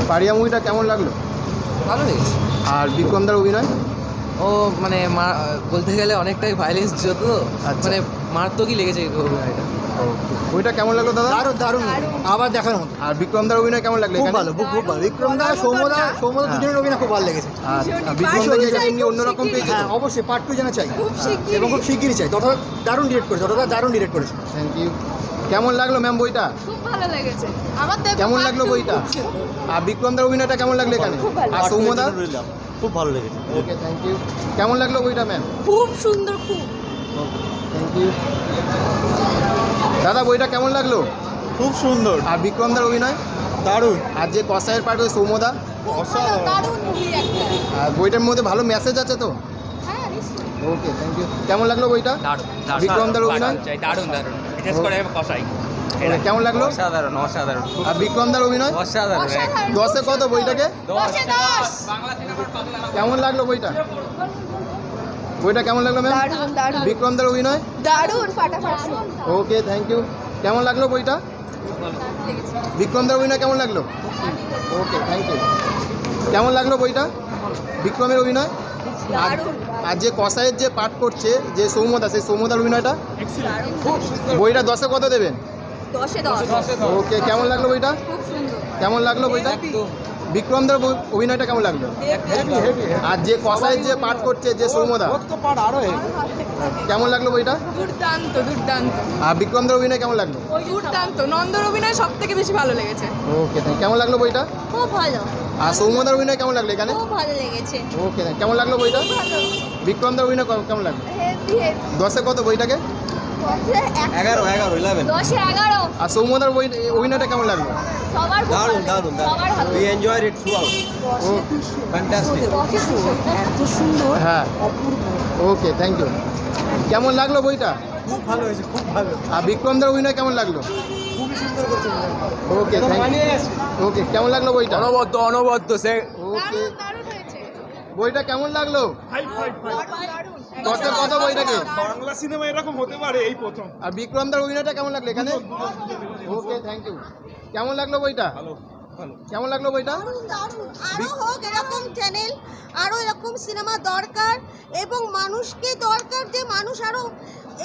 পারিয়া মুভিটা কেমন লাগলো? ভালো লেগেছে। আর বিক্রমদার অভিনয়? ও মানে বলতে গেলে অনেকটাই ভাইলেন্স যত আচ্ছা। মানে মারাত্মকই লেগেছে এই অভিনয়টা। ওকে, বইটা কেমন লাগলো দাদা? দারুণ আবার দেখার মতো। আর বিক্রমদার অভিনয় কেমন লাগলো? খুব এখানে ভালো, খুব ভালো। বিক্রমদা, সৌম্যদা হ্যাঁ। দুজনের অভিনয় খুব ভালো লেগেছে। আর বিক্রমদাকে এমনি অন্যরকম পেয়েছে। হ্যাঁ অবশ্যই পার্ট 2 যেন চাই খুব শিগগিরই। এবং খুব শিগগিরই চাই। দারুণ ডিরেক্ট করেছে। Thank you. কেমন লাগলো ম্যাম বইটা? খুব ভালো লেগেছে আমার তো কেমন লাগলো বইটা? আর বিক্রমদার অভিনয়টা কেমন লাগলো এখানে? খুব ভালো। আর সৌম্যদা? খুব ভালো লেগেছে। ওকে, থ্যাংক ইউ। কেমন লাগলো বইটা ম্যাম? খুব সুন্দর খুব থ্যাংক ইউ। দাদা বইটা কেমন লাগলো? খুব সুন্দর, আর বিক্রমদার অভিনয়? দারুণ, আর যে কসাইয়ের পার্ট ওই সৌম্যদা? অসাধারণ দারুণ মুভি একটা আর বইটার মধ্যে ভালো মেসেজ আছে তো? হ্যাঁ নিশ্চয়ই ওকে, থ্যাংক ইউ। কেমন লাগলো বইটা? বিক্রমদার অভিনয়? দারুণ বিশেষ করে কসাই ওকে, কেমন লাগলো? অসাধারণ আর বিক্রমদার অভিনয়? অসাধারণ। অসাধারণ 10-এ কত বইটাকে? 10-এ 10 কেমন লাগলো বইটা? বইটা কেমন লাগলো ম্যাম? দারুণ দারুণ বিক্রমদার অভিনয়? দারুণ ফাটাফাটি ওকে, থ্যাংক ইউ। কেমন লাগলো বইটা? বিক্রমদার অভিনয় কেমন লাগলো? ওকে, থ্যাংক ইউ। কেমন লাগলো বইটা? বিক্রমের অভিনয়? আর দারুণ আর যে কসাইয়ের যে পাঠ করছে যে সৌম্যদা, সেই সৌম্যদার অভিনয়টা? বইটা 10-এ কত দেবেন? 10-এ 10 ওকে, কেমন লাগলো বইটা? খুব সুন্দর কেমন লাগলো বইটা? বিক্রমদার অভিনয়টা কেমন লাগলো? আর যে কসাইয়ের যে পাঠ করছে যে সৌম্যদা, কেমন লাগলো বইটা? দুর্দান্ত দুর্দান্ত আর বিক্রমদার অভিনয় কেমন লাগলো? দুর্দান্ত নন্দর অভিনয় সব থেকে বেশি ভালো লেগেছে ওকে, কেমন লাগলো বইটা? খুব ভালো আর সৌম্যদার অভিনয় কেমন লাগলো এখানে? খুব ভালো লেগেছে ওকে, কেমন লাগলো বইটা? ভালো বিক্রমদার অভিনয় কেমন লাগলো? হেভি হেভি 10-এ কত বইটাকে? 11 11 10-এ 11 আর সৌম্যদার অভিনয়টা কেমন লাগলো? সবার খুব ভালো লেগেছে, সবার ভালো We enjoyed it throughout. O Fantastic. এত সুন্দর হ্যাঁ, ওকে, থ্যাংক ইউ। কেমন লাগলো বইটা? খুব ভালো হয়েছে, খুব ভালো। আর বিক্রমদার অভিনয় কেমন লাগলো? খুবই সুন্দর করছে। ওকে, ওকে, কেমন লাগলো বইটা? অনবদ্য সে ওকে, দারুণ দারুণ হয়েছে বইটা কেমন লাগলো? দারুণ 10-এ কত বইটাকে? বাংলা সিনেমা এরকম হতে পারে এই প্রথম। আর বিক্রমদার অভিনয়টা কেমন লাগলো এখানে? ওকে, থ্যাংক ইউ। কেমন লাগলো বইটা? কেমন লাগলো বইটা? দারুণ আরো হোক এরকম চ্যানেল, আরো এরকম সিনেমা দরকার এবং মানুষকে দরকার যে মানুষ আরো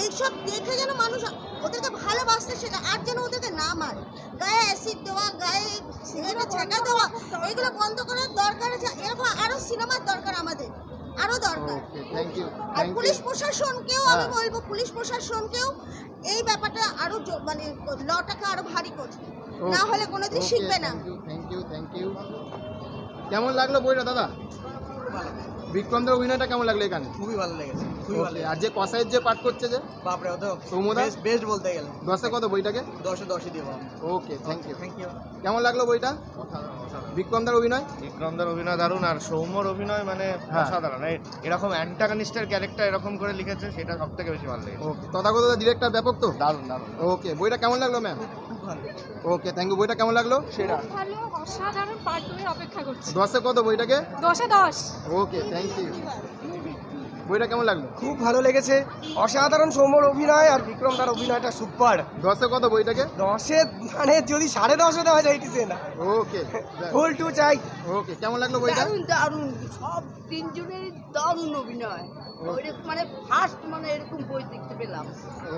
এইসব দেখে যেন মানুষ ওদেরকে ভালোবাসতে শেখে, আর যেন ওদেরকে না মারে, গায়ে অ্যাসিড দেওয়া, গায়ে সিগারেটে ছেঁকা দেওয়া, এইগুলো বন্ধ করার দরকার আছে। এরকম আরো সিনেমার দরকার আমাদের, আরো দরকার। ওকে, থ্যাংক ইউ, আর থ্যাংক পুলিশ ইউ। প্রশাসনকেও আমি হ্যাঁ। বলবো, পুলিশ প্রশাসনকেও এই ব্যাপারটা আরো মানে লটাকে আরো ভারী করছে, না হলে কোনোদিন শিখবে না। Thank you, thank you. কেমন লাগলো বইটা দাদা? বিক্রমদার অভিনয়টা কেমন লাগলো এখানে? খুবই ভালো লেগেছে, খুবই ভালো Okay, আর যে কসাইয়ের যে পাঠ করছে যে বাপরে, ও তো সৌম্যদা? বেস্ট বলতে গেলে 10-এ কত বইটাকে? 10-এ 10 দিব। Okay, thank you. Thank you. কেমন লাগলো বইটা? বিক্রমদার অভিনয়? বিক্রমদার অভিনয় দারুণ, আর সৌম্যর অভিনয় মানে হ্যাঁ। অসাধারণ। এরকম অ্যান্টাগনিস্টের ক্যারেক্টার এরকম করে লিখেছে, সেটা সব থেকে বেশি ভালো লেগেছে। ওকে, তথাগত ডিরেক্টর ব্যাপক তো? দারুণ দারুণ। ওকে, বইটা কেমন লাগলো ম্যাম? খুব ভালো। ওকে, থ্যাংক ইউ। বইটা কেমন লাগলো? ভালো অসাধারণ পার্ট 2 এর অপেক্ষা করছি 10-এ কত বইটাকে? 10-এ 10 ওকে, থ্যাংক ইউ। বইটা কেমন লাগলো? খুব ভালো লেগেছে, অসাধারণ সৌম্যর অভিনয়, আর বিক্রমদার অভিনয়টা সুপার। 10-এ কত বইটাকে? 10-এ মানে যদি 10.5 দেওয়া যায় ইট ইজ না, ওকে, ফুল 2 চাই। ওকে, কেমন লাগলো বইটা? দারুণ দারুণ সব তিনজনের দারুণ অভিনয়, মানে ফার্স্ট মানে এরকম বই দেখতে পেলাম,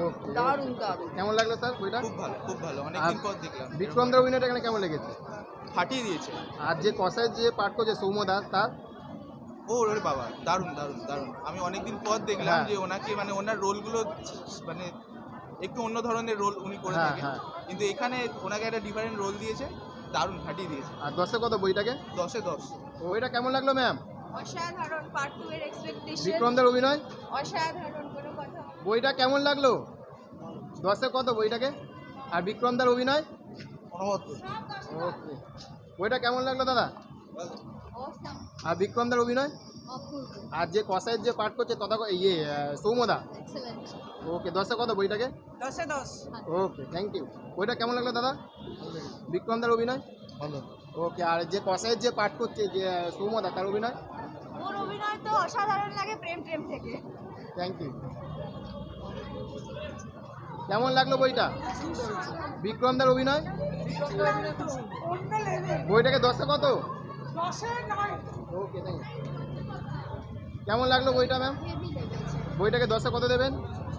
ওকে, দারুণ দারুণ। কেমন লাগলো স্যার বইটা? খুব ভালো আর অনেকদিন পর দেখলাম। বিক্রমদার অভিনয়টা এখানে কেমন লেগেছে? ফাটিয়ে দিয়েছে। আর যে কসাই যে পাঠ করছে সৌম্যদা, তার? ওরে বাবা, দারুণ দারুণ দারুণ। আমি অনেকদিন পর দেখলাম হ্যাঁ। যে ওনাকে মানে ওনার রোলগুলো মানে একটু অন্য ধরনের রোল উনি করে হ্যাঁ, থাকেন, হ্যাঁ। কিন্তু এখানে ওনাকে একটা ডিফারেন্ট রোল দিয়েছে, দারুণ ফাটিয়ে দিয়েছে। আর 10-এ কত বইটাকে? 10-এ 10। বইটা কেমন লাগলো ম্যাম? অসাধারণ পার্ট 2 এর এক্সপেকটেশন, বিক্রমদার অভিনয়? অসাধারণ কোনো কথা। বইটা কেমন লাগলো? 10-এ কত বইটাকে? আর বিক্রমদার অভিনয়? ওকে, বইটা কেমন লাগলো দাদা? অসাম, আর বিক্রমদার অভিনয়? অপূর্ব, আর যে কসাইয়ের যে পাঠ করছে সৌম্যদা? এক্সেলেন্ট। ওকে, 10-এ কত বইটাকে? 10-এ 10 ওকে, থ্যাংক ইউ। বইটা কেমন লাগলো দাদা? বিক্রমদার অভিনয়? ভালো। ওকে, আর যে কসাইয়ের যে পাঠ করছে যে সৌম্যদা, তার অভিনয়? ওর অভিনয় তো অসাধারণ লাগে, প্রেম প্রেম থেকে। Thank you. কেমন লাগলো বইটা? বিক্রমদার অভিনয়? বইটাকে 10-এ কত? Okay thank you. কেমন লাগলো বইটা ম্যাম? বইটাকে 10-এ কত দেবেন?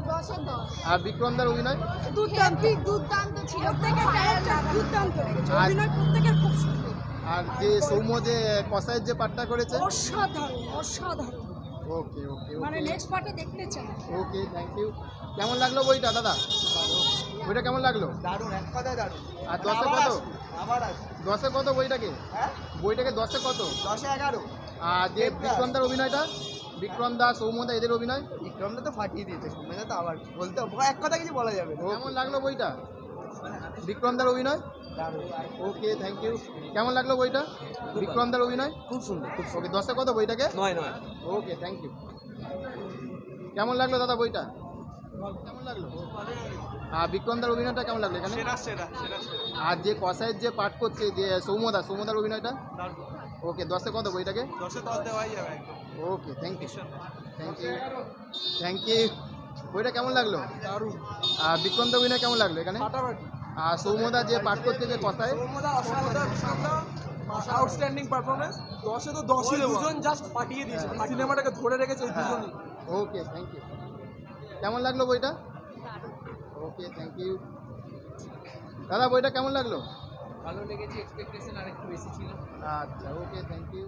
10-এ 10। আর বিক্রমদার অভিনয়? দুর্দান্ত ছিল। প্রত্যেকের ক্যারেক্টার দুর্দান্ত লেগেছে। আর- অভিনয় প্রত্যেকের খুব সুন্দর। আর যে সৌম্য যে কসাইয়ের যে পাঠটা করেছে? অসাধারণ অসাধারণ। ওকে ওকে মানে ওকে নেক্সট পার্টে দেখতে চাই। Okay thank you. কেমন লাগলো বইটা দাদা? বইটা কেমন লাগলো? দারুণ, এক কথায় দারুণ। আর 10-এ কত? আবার আসবে। 10-এ কত বইটাকে? হ্যাঁ, বইটাকে 10-এ কত? 10-এ 11। আর যে বিক্রমদার অভিনয়টা, বিক্রম দা সৌম্যদা এদের অভিনয় বিক্রমটা তো ফাটিয়ে দিয়েছে, সৌম্যদা তো আবার বলতে এক কথা কিছু বলা যাবে না। কেমন লাগলো বইটা? বিক্রমদার অভিনয়? দারুণ, ওকে থ্যাংক ইউ। কেমন লাগলো বইটা? বিক্রমদার অভিনয়? খুব সুন্দর, খুব ওকে 10-এ কত বইটাকে? 9। Okay thank you. কেমন লাগলো দাদা বইটা? কেমন লাগলো? আর বিক্রমদার অভিনয়টা কেমন লাগলো এখানে? সেরা সেরা সেরা সেরা আর যে কসাইয়ের যে পাঠ করছে যে সৌম্যদার অভিনয়টা? দারুণ। ওকে 10-এ কত বইটাকে? 10-এ 10 দেওয়াই যাবে একদম। Okay thank you thank you thank you. বইটা কেমন লাগলো? দারুণ, আর বিক্রমদার অভিনয় কেমন লাগলো এখানে? ফাটাফাটি। আর সৌম্যদা যে পাঠ করছে যে কসাই? সৌম্যদা আউটস্ট্যান্ডিং পারফরমেন্স। 10-এ তো 10ই দেবো। দুজন জাস্ট ফাটিয়ে দিয়েছে, সিনেমাটাকে ধরে রেখেছে ওই দুজনই। Okay thank you. কেমন লাগলো বইটা? Okay thank you. দাদা বইটা কেমন লাগলো? ভালো লেগেছে, এক্সপেকটেশন আরেকটু বেশি ছিল। আচ্ছা ওকে থ্যাংক ইউ।